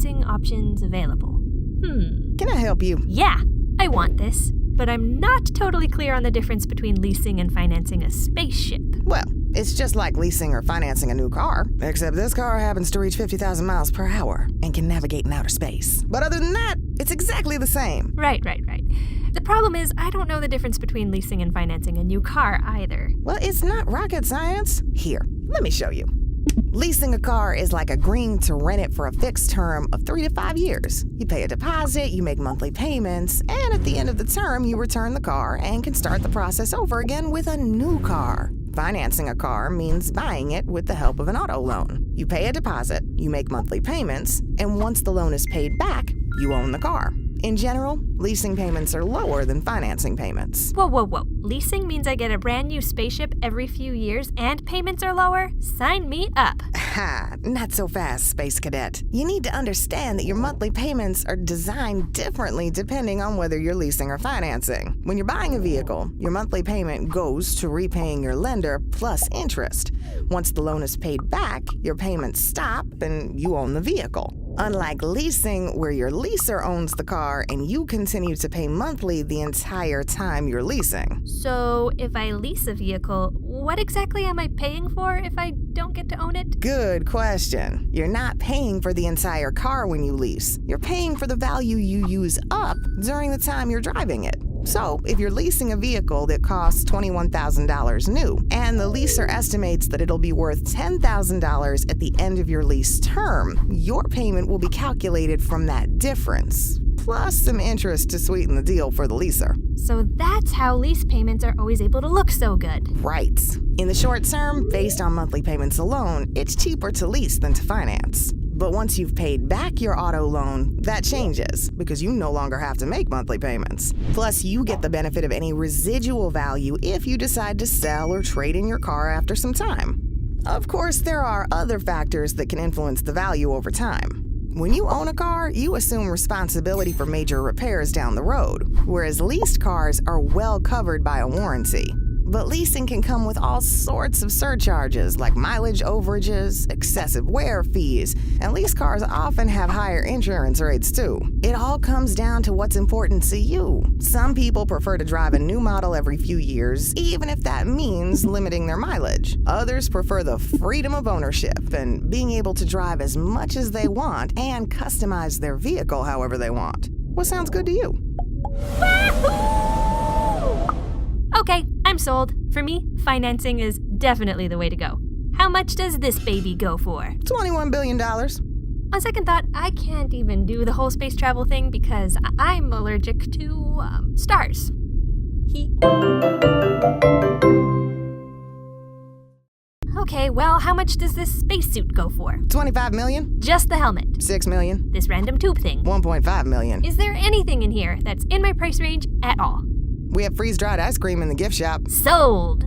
financing options available. Can I help you? Yeah, I want this, but I'm not totally clear on the difference between leasing and financing a spaceship. Well, it's just like leasing or financing a new car, except this car happens to reach 50,000 miles per hour and can navigate in outer space. But other than that, it's exactly the same. Right. The problem is, I don't know the difference between leasing and financing a new car either. Well, it's not rocket science. Here, let me show you. Leasing a car is like agreeing to rent it for a fixed term of 3 to 5 years. You pay a deposit, you make monthly payments, and at the end of the term, you return the car and can start the process over again with a new car. Financing a car means buying it with the help of an auto loan. You pay a deposit, you make monthly payments, and once the loan is paid back, you own the car. In general, leasing payments are lower than financing payments. Whoa. Leasing means I get a brand new spaceship every few years and payments are lower? Sign me up. Ha, not so fast, Space Cadet. You need to understand that your monthly payments are designed differently depending on whether you're leasing or financing. When you're buying a vehicle, your monthly payment goes to repaying your lender plus interest. Once the loan is paid back, your payments stop and you own the vehicle. Unlike leasing, where your leaser owns the car and you continue to pay monthly the entire time you're leasing. So, if I lease a vehicle, what exactly am I paying for if I don't get to own it? Good question. You're not paying for the entire car when you lease. You're paying for the value you use up during the time you're driving it. So, if you're leasing a vehicle that costs $21,000 new, and the leaser estimates that it'll be worth $10,000 at the end of your lease term, your payment will be calculated from that difference, plus some interest to sweeten the deal for the leaser. So that's how lease payments are always able to look so good. Right. In the short term, based on monthly payments alone, it's cheaper to lease than to finance. But once you've paid back your auto loan, that changes because you no longer have to make monthly payments. Plus, you get the benefit of any residual value if you decide to sell or trade in your car after some time. Of course, there are other factors that can influence the value over time. When you own a car, you assume responsibility for major repairs down the road, whereas leased cars are well covered by a warranty. But leasing can come with all sorts of surcharges like mileage overages, excessive wear fees, and leased cars often have higher insurance rates too. It all comes down to what's important to you. Some people prefer to drive a new model every few years, even if that means limiting their mileage. Others prefer the freedom of ownership and being able to drive as much as they want and customize their vehicle however they want. What sounds good to you? Okay, I'm sold. For me, financing is definitely the way to go. How much does this baby go for? $21 billion. On second thought, I can't even do the whole space travel thing because I'm allergic to stars. Okay, well, how much does this spacesuit go for? $25 million. Just the helmet. $6 million. This random tube thing. $1.5 million. Is there anything in here that's in my price range at all? We have freeze-dried ice cream in the gift shop. Sold!